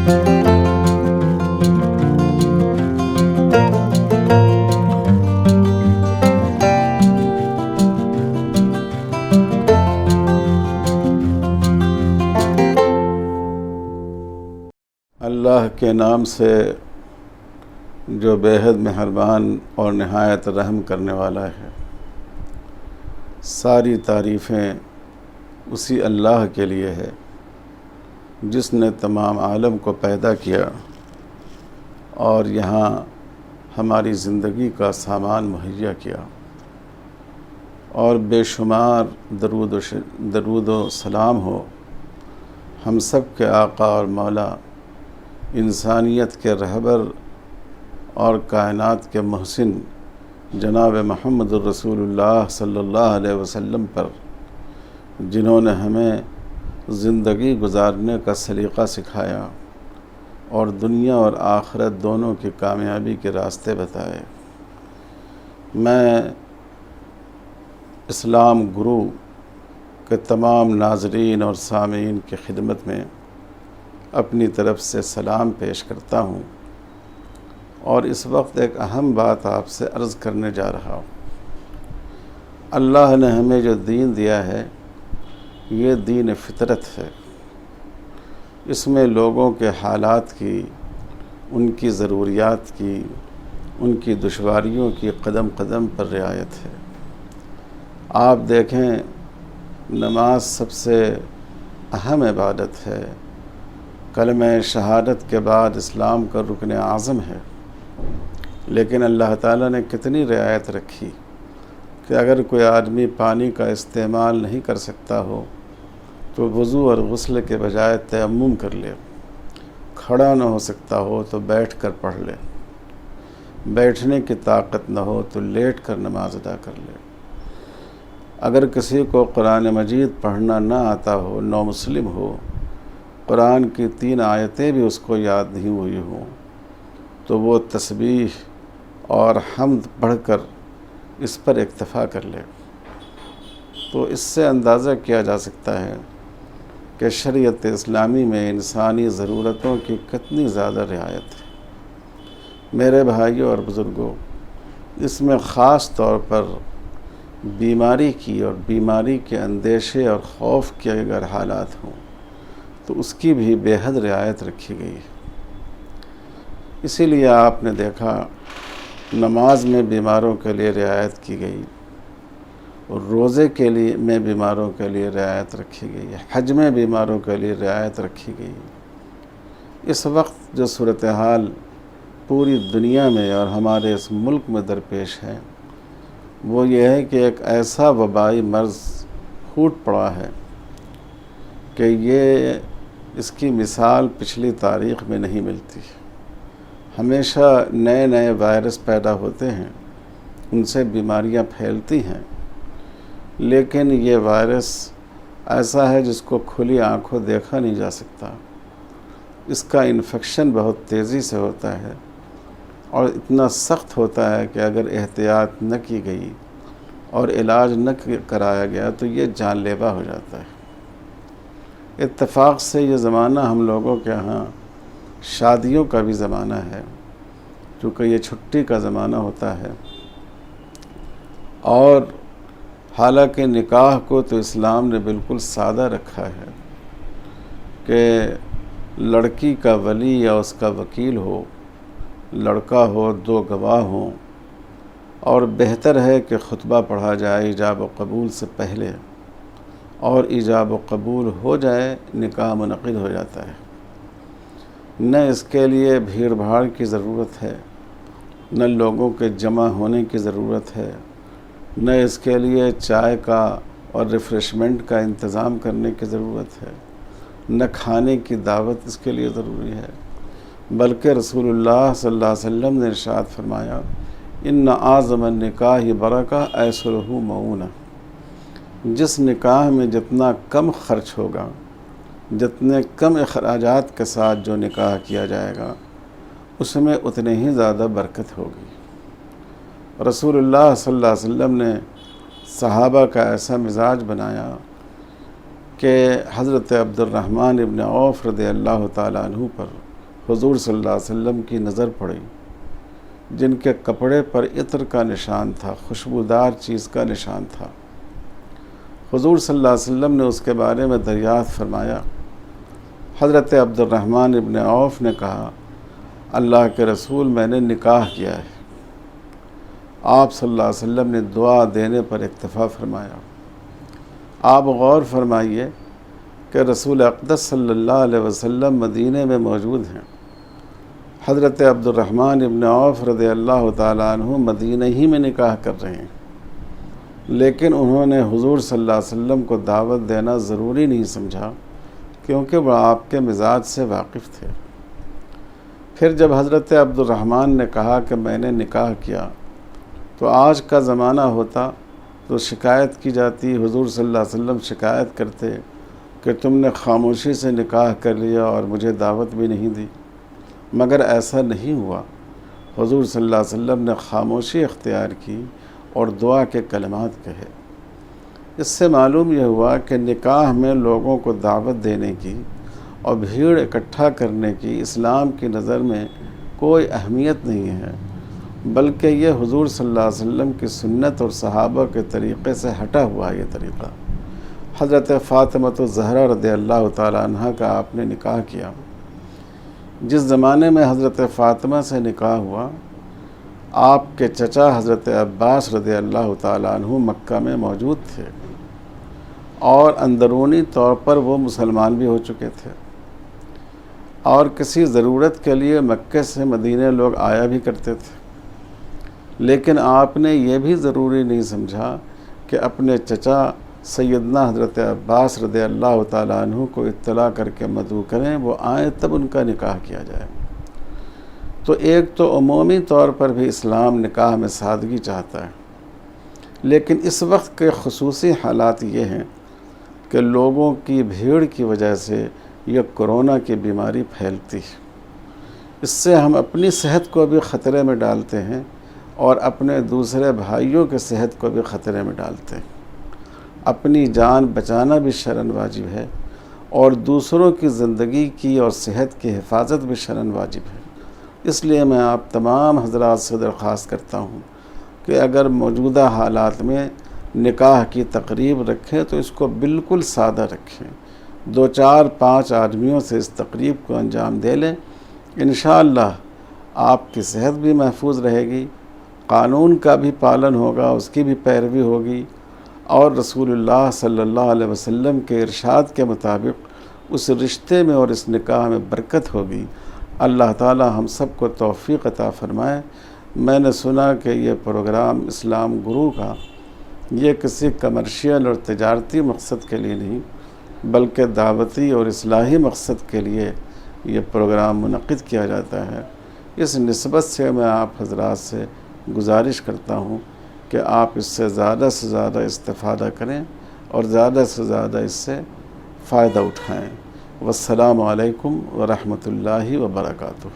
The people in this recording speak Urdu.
اللہ کے نام سے جو بے حد مہربان اور نہایت رحم کرنے والا ہے۔ ساری تعریفیں اسی اللہ کے لیے ہے جس نے تمام عالم کو پیدا کیا اور یہاں ہماری زندگی کا سامان مہیا کیا، اور بے شمار درود و سلام ہو ہم سب کے آقا اور مولا، انسانیت کے رہبر اور کائنات کے محسن جناب محمد الرسول اللہ صلی اللہ علیہ وسلم پر، جنہوں نے ہمیں زندگی گزارنے کا سلیقہ سکھایا اور دنیا اور آخرت دونوں کی کامیابی کے راستے بتائے۔ میں اسلام گرو کے تمام ناظرین اور سامعین کی خدمت میں اپنی طرف سے سلام پیش کرتا ہوں، اور اس وقت ایک اہم بات آپ سے عرض کرنے جا رہا ہوں۔ اللہ نے ہمیں جو دین دیا ہے یہ دین فطرت ہے۔ اس میں لوگوں کے حالات کی، ان کی ضروریات کی، ان کی دشواریوں کی قدم قدم پر رعایت ہے۔ آپ دیکھیں، نماز سب سے اہم عبادت ہے، کلمہ شہادت کے بعد اسلام کا رکن اعظم ہے، لیکن اللہ تعالیٰ نے کتنی رعایت رکھی کہ اگر کوئی آدمی پانی کا استعمال نہیں کر سکتا ہو تو وضو اور غسل کے بجائے تیمم کر لے، کھڑا نہ ہو سکتا ہو تو بیٹھ کر پڑھ لے، بیٹھنے کی طاقت نہ ہو تو لیٹ کر نماز ادا کر لے۔ اگر کسی کو قرآن مجید پڑھنا نہ آتا ہو، نو مسلم ہو، قرآن کی 3 آیتیں بھی اس کو یاد نہیں ہوئی ہوں، تو وہ تسبیح اور حمد پڑھ کر اس پر اکتفا کر لے۔ تو اس سے اندازہ کیا جا سکتا ہے کہ شریعت اسلامی میں انسانی ضرورتوں کی کتنی زیادہ رعایت ہے۔ میرے بھائیوں اور بزرگوں، اس میں خاص طور پر بیماری کی اور بیماری کے اندیشے اور خوف کے اگر حالات ہوں تو اس کی بھی بے حد رعایت رکھی گئی ہے۔ اسی لیے آپ نے دیکھا نماز میں بیماروں کے لیے رعایت کی گئی، اور روزے کے لیے میں بیماروں کے لیے رعایت رکھی گئی، حج میں بیماروں کے لیے رعایت رکھی گئی۔ اس وقت جو صورتحال پوری دنیا میں اور ہمارے اس ملک میں درپیش ہے وہ یہ ہے کہ ایک ایسا وبائی مرض پھوٹ پڑا ہے کہ اس کی مثال پچھلی تاریخ میں نہیں ملتی۔ ہمیشہ نئے نئے وائرس پیدا ہوتے ہیں، ان سے بیماریاں پھیلتی ہیں، لیکن یہ وائرس ایسا ہے جس کو کھلی آنکھوں دیکھا نہیں جا سکتا۔ اس کا انفیکشن بہت تیزی سے ہوتا ہے اور اتنا سخت ہوتا ہے کہ اگر احتیاط نہ کی گئی اور علاج نہ کرایا گیا تو یہ جان لیوا ہو جاتا ہے۔ اتفاق سے یہ زمانہ ہم لوگوں کے ہاں شادیوں کا بھی زمانہ ہے، کیونکہ یہ چھٹی کا زمانہ ہوتا ہے، اور حالانکہ نکاح کو تو اسلام نے بالکل سادہ رکھا ہے کہ لڑکی کا ولی یا اس کا وکیل ہو، لڑکا ہو، 2 گواہ ہوں، اور بہتر ہے کہ خطبہ پڑھا جائے ایجاب و قبول سے پہلے، اور ایجاب و قبول ہو جائے نکاح منعقد ہو جاتا ہے۔ نہ اس کے لیے بھیڑ بھاڑ کی ضرورت ہے، نہ لوگوں کے جمع ہونے کی ضرورت ہے، نہ اس کے لیے چائے کا اور ریفریشمنٹ کا انتظام کرنے کی ضرورت ہے، نہ کھانے کی دعوت اس کے لیے ضروری ہے، بلکہ رسول اللہ صلی اللہ علیہ وسلم نے ارشاد فرمایا، ان اعظم النکاح برکہ ایسرہ مؤونہ، جس نکاح میں جتنا کم خرچ ہوگا، جتنے کم اخراجات کے ساتھ جو نکاح کیا جائے گا، اس میں اتنے ہی زیادہ برکت ہوگی۔ رسول اللہ صلی اللہ علیہ وسلم نے صحابہ کا ایسا مزاج بنایا کہ حضرت عبد الرحمن ابن عوف رضی اللہ تعالیٰ عنہ پر حضور صلی اللہ علیہ وسلم کی نظر پڑی، جن کے کپڑے پر عطر کا نشان تھا، خوشبودار چیز کا نشان تھا۔ حضور صلی اللہ علیہ وسلم نے اس کے بارے میں دریافت فرمایا۔ حضرت عبد الرحمن ابن عوف نے کہا، اللہ کے رسول، میں نے نکاح کیا ہے۔ آپ صلی اللہ علیہ وسلم نے دعا دینے پر اکتفا فرمایا۔ آپ غور فرمائیے کہ رسول اقدس صلی اللہ علیہ وسلم مدینے میں موجود ہیں، حضرت عبد الرحمن ابن عوف رضی اللہ تعالیٰ عنہ مدینہ ہی میں نکاح کر رہے ہیں، لیکن انہوں نے حضور صلی اللہ علیہ وسلم کو دعوت دینا ضروری نہیں سمجھا، کیونکہ وہ آپ کے مزاج سے واقف تھے۔ پھر جب حضرت عبد الرحمن نے کہا کہ میں نے نکاح کیا، تو آج کا زمانہ ہوتا تو شکایت کی جاتی، حضور صلی اللہ علیہ وسلم شکایت کرتے کہ تم نے خاموشی سے نکاح کر لیا اور مجھے دعوت بھی نہیں دی، مگر ایسا نہیں ہوا۔ حضور صلی اللہ علیہ وسلم نے خاموشی اختیار کی اور دعا کے کلمات کہے۔ اس سے معلوم یہ ہوا کہ نکاح میں لوگوں کو دعوت دینے کی اور بھیڑ اکٹھا کرنے کی اسلام کی نظر میں کوئی اہمیت نہیں ہے، بلکہ یہ حضور صلی اللہ علیہ وسلم کی سنت اور صحابہ کے طریقے سے ہٹا ہوا یہ طریقہ۔ حضرت فاطمہ الزہرا رضی اللہ تعالیٰ عنہ کا آپ نے نکاح کیا۔ جس زمانے میں حضرت فاطمہ سے نکاح ہوا، آپ کے چچا حضرت عباس رضی اللہ تعالیٰ عنہ مکہ میں موجود تھے، اور اندرونی طور پر وہ مسلمان بھی ہو چکے تھے، اور کسی ضرورت کے لیے مکے سے مدینے لوگ آیا بھی کرتے تھے، لیکن آپ نے یہ بھی ضروری نہیں سمجھا کہ اپنے چچا سیدنا حضرت عباس رضی اللہ تعالیٰ عنہ کو اطلاع کر کے مدعو کریں، وہ آئیں تب ان کا نکاح کیا جائے۔ تو ایک تو عمومی طور پر بھی اسلام نکاح میں سادگی چاہتا ہے، لیکن اس وقت کے خصوصی حالات یہ ہیں کہ لوگوں کی بھیڑ کی وجہ سے یہ کورونا کی بیماری پھیلتی ہے۔ اس سے ہم اپنی صحت کو بھی خطرے میں ڈالتے ہیں اور اپنے دوسرے بھائیوں کے صحت کو بھی خطرے میں ڈالتے ہیں۔ اپنی جان بچانا بھی شرعاً واجب ہے، اور دوسروں کی زندگی کی اور صحت کی حفاظت بھی شرعاً واجب ہے۔ اس لیے میں آپ تمام حضرات سے درخواست کرتا ہوں کہ اگر موجودہ حالات میں نکاح کی تقریب رکھیں تو اس کو بالکل سادہ رکھیں، 2 4 5 آدمیوں سے اس تقریب کو انجام دے لیں، انشاءاللہ آپ کی صحت بھی محفوظ رہے گی، قانون کا بھی پالن ہوگا، اس کی بھی پیروی ہوگی، اور رسول اللہ صلی اللہ علیہ وسلم کے ارشاد کے مطابق اس رشتے میں اور اس نکاح میں برکت ہوگی۔ اللہ تعالی ہم سب کو توفیق عطا فرمائے۔ میں نے سنا کہ یہ پروگرام اسلام گرو کا یہ کسی کمرشیل اور تجارتی مقصد کے لیے نہیں، بلکہ دعوتی اور اصلاحی مقصد کے لیے یہ پروگرام منعقد کیا جاتا ہے۔ اس نسبت سے میں آپ حضرات سے گزارش کرتا ہوں کہ آپ اس سے زیادہ استفادہ کریں اور زیادہ سے زیادہ اس سے فائدہ اٹھائیں۔ والسلام علیکم ورحمۃ اللہ وبرکاتہ۔